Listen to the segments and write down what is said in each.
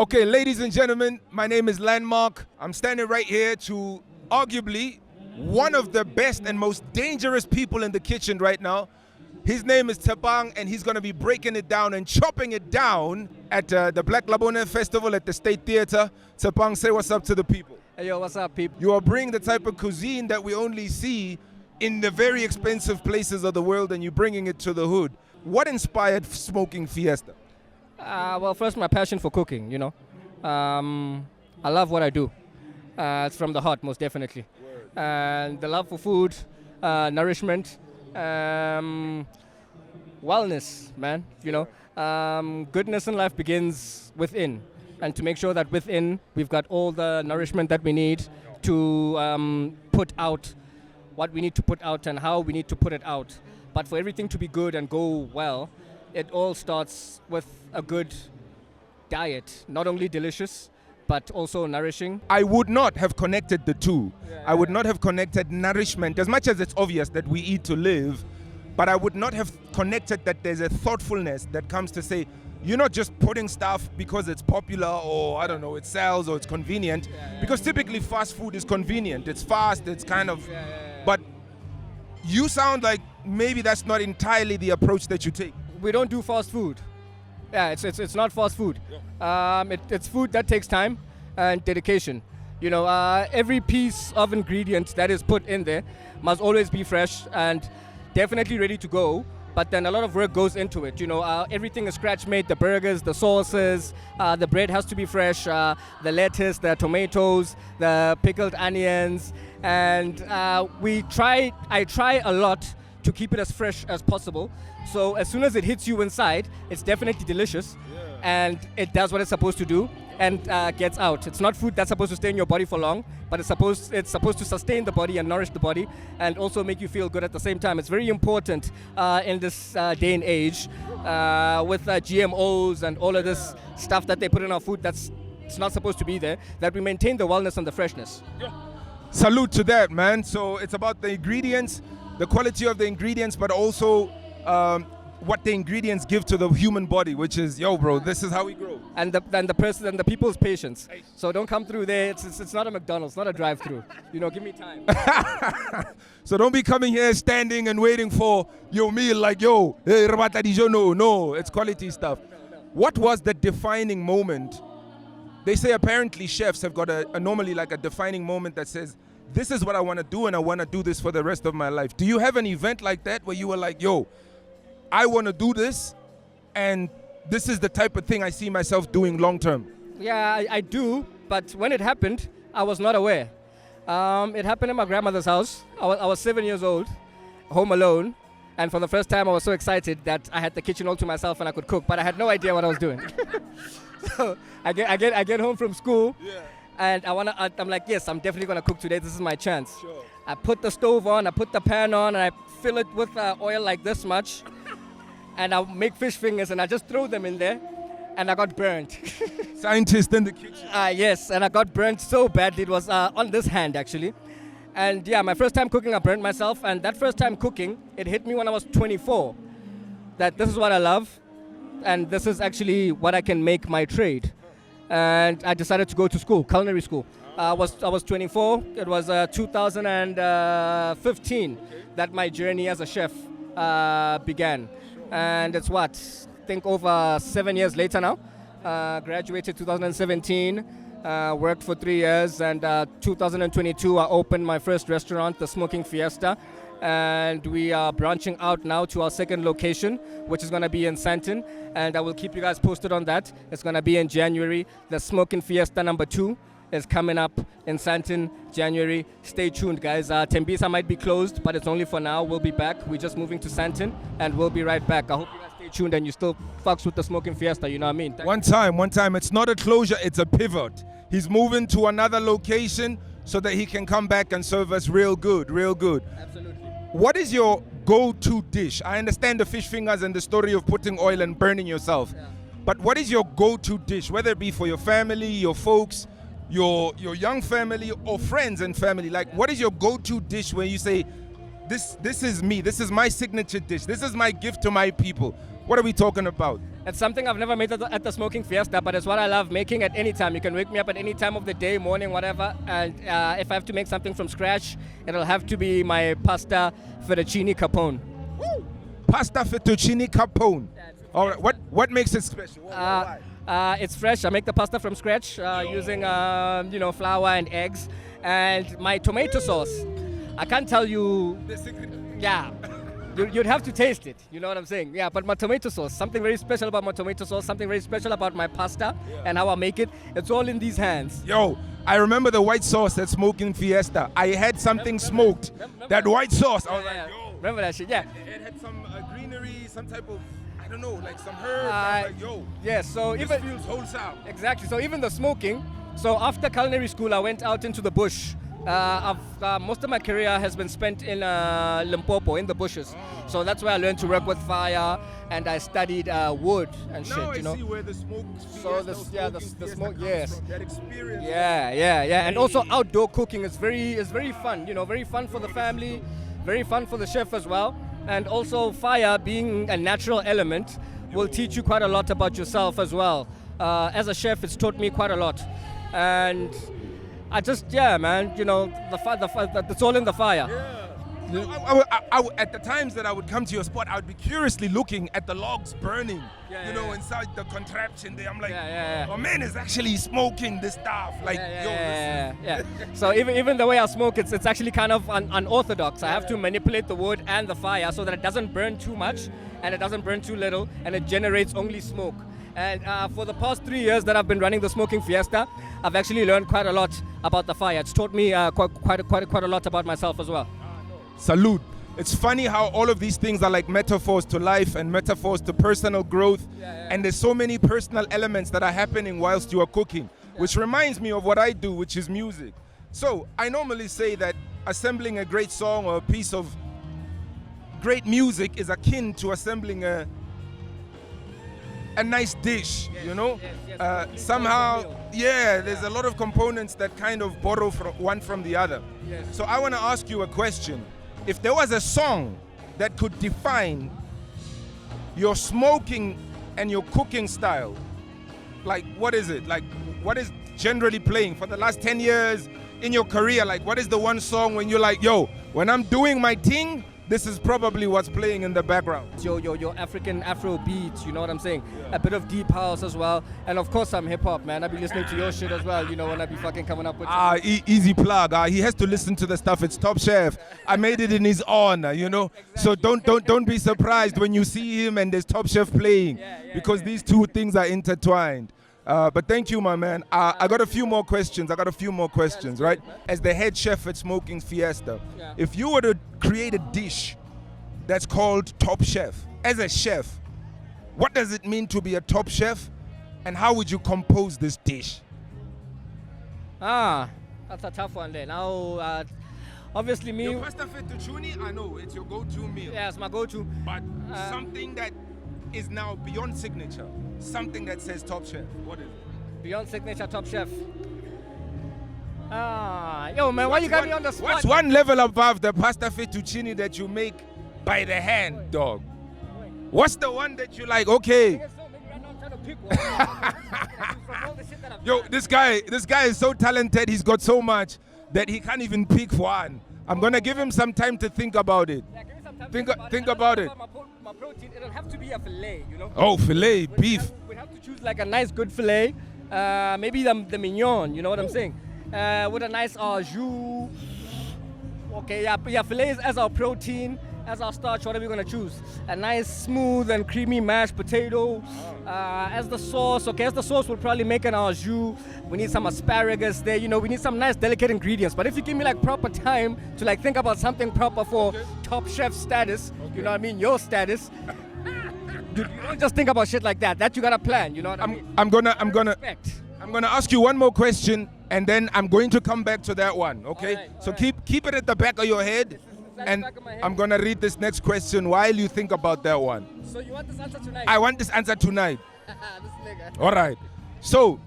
Okay, ladies and gentlemen, my name is Landmark. I'm standing right here to arguably one of the best and most dangerous people in the kitchen right now. His name is Tshepang, and he's going to be breaking it down and chopping it down at the Black Labone Festival at the State Theatre. Tshepang, say what's up to the people. Hey, yo, what's up, people? You are bringing the type of cuisine that we only see in the very expensive places of the world, and you're bringing it to the hood. What inspired Smoking Fiesta? Well, first, my passion for cooking, you know. I love what I do. It's from the heart, most definitely. And the love for food, nourishment, wellness, man, you know. Goodness in life begins within. And to make sure that within, we've got all the nourishment that we need to put out what we need to put out and how we need to put it out. But for everything to be good and go well, it all starts with a good diet. Not only delicious, but also nourishing. I would not have connected the two. Yeah. I would not have connected nourishment, as much as it's obvious that we eat to live, but I would not have connected that there's a thoughtfulness that comes to say, you're not just putting stuff because it's popular or, I don't know, it sells or it's convenient. Because typically fast food is convenient. It's fast, it's kind of... But you sound like maybe that's not entirely the approach that you take. We don't do fast food. Yeah, it's not fast food. Yeah. It's food that takes time and dedication. You know, every piece of ingredient that is put in there must always be fresh and definitely ready to go. But then a lot of work goes into it. You know, everything is scratch made. The burgers, the sauces, the bread has to be fresh. The lettuce, the tomatoes, the pickled onions, and I try a lot to keep it as fresh as possible. So as soon as it hits you inside, it's definitely delicious, and it does what it's supposed to do and gets out. It's not food that's supposed to stay in your body for long, but it's supposed to sustain the body and nourish the body and also make you feel good at the same time. It's very important in this day and age with GMOs and all of this stuff that they put in our food it's not supposed to be there, that we maintain the wellness and the freshness. Yeah. Salute to that, man. So it's about the ingredients, the quality of the ingredients, but also what the ingredients give to the human body, which is, yo, bro, this is how we grow. And the person and the people's patience. So don't come through there. It's not a McDonald's, not a drive-through. You know, give me time. So don't be coming here standing and waiting for your meal like, yo, hey, no, it's quality stuff. What was the defining moment? They say apparently chefs have got normally like a defining moment that says, this is what I want to do and I want to do this for the rest of my life. Do you have an event like that where you were like, yo, I want to do this and this is the type of thing I see myself doing long term? Yeah, I do, but when it happened, I was not aware. It happened in my grandmother's house. I was 7 years old, home alone, and for the first time I was so excited that I had the kitchen all to myself and I could cook, but I had no idea what I was doing. So I get home from school, and I'm like, yes, I'm definitely gonna cook today. This is my chance. Sure. I put the stove on, I put the pan on, and I fill it with oil like this much, and I make fish fingers, and I just throw them in there, and I got burnt. Scientist in the kitchen. Yes, and I got burnt so badly. It was on this hand, actually. And yeah, my first time cooking, I burnt myself, and that first time cooking, it hit me when I was 24, that this is what I love, and this is actually what I can make my trade. And I decided to go to school, culinary school. I was 24. It was 2015 that my journey as a chef began. And it's I think over 7 years later now. Graduated 2017, worked for 3 years, and 2022 I opened my first restaurant, the Smoking Fiesta. And we are branching out now to our second location, which is going to be in Sandton, and I will keep you guys posted on that. It's going to be in January. The Smoking Fiesta number 2 is coming up in Sandton, January. Stay tuned, guys. Tembisa might be closed, but it's only for now. We'll be back. We're just moving to Sandton, and we'll be right back. I hope you guys stay tuned and you still fucks with the Smoking Fiesta, you know what I mean? One time. It's not a closure, it's a pivot. He's moving to another location so that he can come back and serve us real good. Absolutely. What is your go-to dish? I understand the fish fingers and the story of putting oil and burning yourself. Yeah. But what is your go-to dish, whether it be for your family, your folks, your young family, or friends and family? Like, what is your go-to dish where you say, this is me, this is my signature dish, this is my gift to my people? What are we talking about? It's something I've never made at the Smoking Fiesta, but it's what I love making at any time. You can wake me up at any time of the day, morning, whatever. And if I have to make something from scratch, it'll have to be my pasta fettuccine capone. Woo! Pasta fettuccine capone. All right. What makes it special? Why? It's fresh. I make the pasta from scratch using flour and eggs, and my tomato sauce. I can't tell you. The secret. Yeah. You'd have to taste it, you know what I'm saying? Yeah, but my tomato sauce, something very special about my tomato sauce, something very special about my pasta and how I make it. It's all in these hands. Yo, I remember the white sauce at Smoking Fiesta. I had something smoked. That white sauce. I was like, yo. Remember that shit? Yeah. It had some greenery, some type of, I don't know, like some herbs. I was like, yo. Yeah, so this even feels wholesome. Exactly. So even the smoking. So after culinary school, I went out into the bush. Most of my career has been spent in Limpopo, in the bushes. So that's where I learned to work with fire, and I studied wood and shit. Now you know. I see where the smoke. So the smoke, yes. From, that experience. Yeah. And also outdoor cooking is very fun. You know, very fun for the family, very fun for the chef as well. And also fire being a natural element will teach you quite a lot about yourself as well. As a chef, it's taught me quite a lot, and I just, man, you know, it's all in the fire. Yeah. At the times that I would come to your spot, I would be curiously looking at the logs burning, inside the contraption there. I'm like, my man is actually smoking this stuff. Like, yeah. So even the way I smoke, it's actually kind of unorthodox. I have to manipulate the wood and the fire so that it doesn't burn too much and it doesn't burn too little, and it generates only smoke. And for the past 3 years that I've been running the Smoking Fiesta, I've actually learned quite a lot about the fire. It's taught me quite a lot about myself as well. Salute. It's funny how all of these things are like metaphors to life and metaphors to personal growth. And there's so many personal elements that are happening whilst you are cooking, which reminds me of what I do, which is music. So I normally say that assembling a great song or a piece of great music is akin to assembling a nice dish, somehow, there's a lot of components that kind of borrow from one from the other. So I want to ask you a question. If there was a song that could define your smoking and your cooking style, like what is it? Like what is generally playing for the last 10 years in your career? Like what is the one song when you're like, yo, when I'm doing my thing, this is probably what's playing in the background. Your African Afro beats, you know what I'm saying? A bit of deep house as well. And of course I'm hip hop, man. I be listening to your shit as well, you know, when I be fucking coming up with easy plug. He has to listen to the stuff. It's Top Chef. I made it in his honor, you know. Exactly. So don't be surprised when you see him and there's Top Chef playing, because these two things are intertwined. But thank you, my man. I got a few more questions. Right? As the head chef at Smoking Fiesta, if you were to create a dish that's called Top Chef, as a chef, what does it mean to be a top chef, and how would you compose this dish? That's a tough one then. Now, obviously me... Your pasta fettuccine, I know, it's your go-to meal. Yeah, it's my go-to. But something that is now beyond signature, something that says Top Chef, what is it? Beyond signature Top Chef. Yo man, why you got me on the spot? What's one level above the pasta fettuccine that you make by the hand, dog? What's the one that you like, okay? Yo, this guy is so talented, he's got so much that he can't even pick one. I'm gonna give him some time to think about it. Think about it. My protein, it'll have to be a fillet, you know? Oh, fillet, beef. We'd have to choose like a nice good fillet, maybe the mignon, you know what I'm saying? With a nice au jus. Okay, fillets as our protein, as our starch, what are we gonna choose? A nice smooth and creamy mashed potato. As the sauce, we'll probably make an au jus. We need some asparagus there, you know, we need some nice delicate ingredients. But if you give me like proper time to like think about something proper for Top Chef status, you know what I mean, your status, you don't just think about shit like that. That you gotta plan, you know what I mean? I'm gonna ask you one more question, and then I'm going to come back to that one, okay? All right. Keep it at the back of your head, and I'm gonna read this next question while you think about that one. So you want this answer tonight? I want this answer tonight. This nigga. All right. So,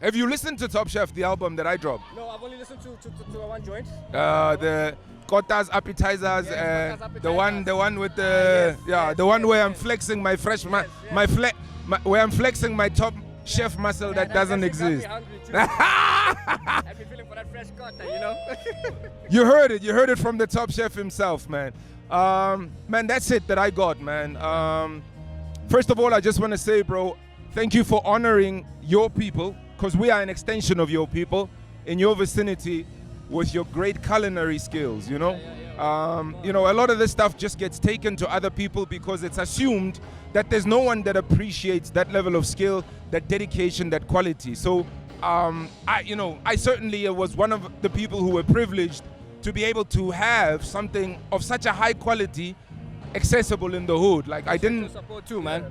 Have you listened to Top Chef, the album that I dropped? No, I've only listened to one joint. The Kota's appetizers, Kota's the appetizers. one with the the one where I'm flexing my fresh where I'm flexing my Top Chef muscle that doesn't exist. I've been feeling for that fresh Kota, you know. You heard it from the Top Chef himself, man. Man, that's it that I got, man. First of all, I just want to say, bro, thank you for honoring your people, because we are an extension of your people in your vicinity with your great culinary skills, you know. You know, a lot of this stuff just gets taken to other people because it's assumed that there's no one that appreciates that level of skill, that dedication, that quality. So, I certainly was one of the people who were privileged to be able to have something of such a high quality accessible in the hood. Like, I didn't support too, man.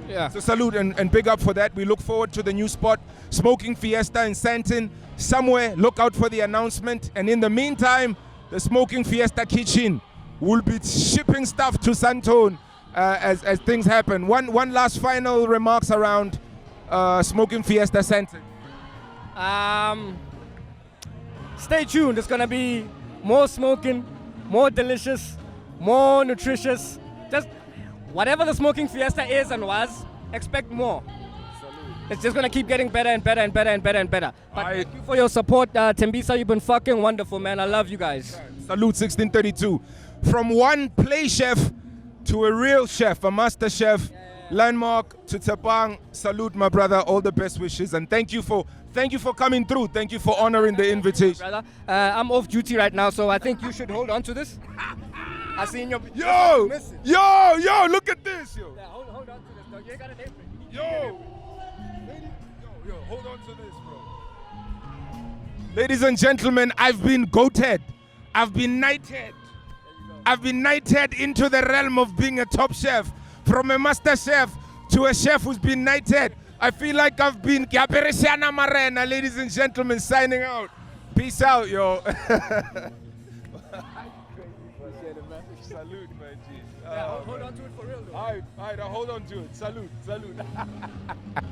Yeah. So salute and big up for that. We look forward to the new spot, Smoking Fiesta in Sandton. Somewhere, look out for the announcement. And in the meantime, the Smoking Fiesta kitchen will be shipping stuff to Sandton as things happen. One last final remarks around Smoking Fiesta Sandton. Stay tuned. It's gonna be more smoking, more delicious, more nutritious. Just whatever the Smoking Fiesta is and was, expect more. It's just gonna keep getting better and better and better and better and better. But thank you for your support, Tembisa. You've been fucking wonderful, man. I love you guys. Salute 1632. From one play chef to a real chef, a master chef, landmark to Tshepang. Salute, my brother. All the best wishes, and thank you for coming through. Thank you for honoring the invitation, brother. I'm off duty right now, so I think you should hold on to this. I seen your yo, look at this, yo. Yeah, hold on to this, dog. You ain't got an apron. Yo, hold on to this, bro. Ladies and gentlemen, I've been goated. I've been knighted. I've been knighted into the realm of being a top chef. From a master chef to a chef who's been knighted. I feel like I've been Gaberesiana Marena, ladies and gentlemen, signing out. Peace out, yo. Salute, my G. Yeah, hold on to it for real, though. All right, I'll hold on to it. Salute.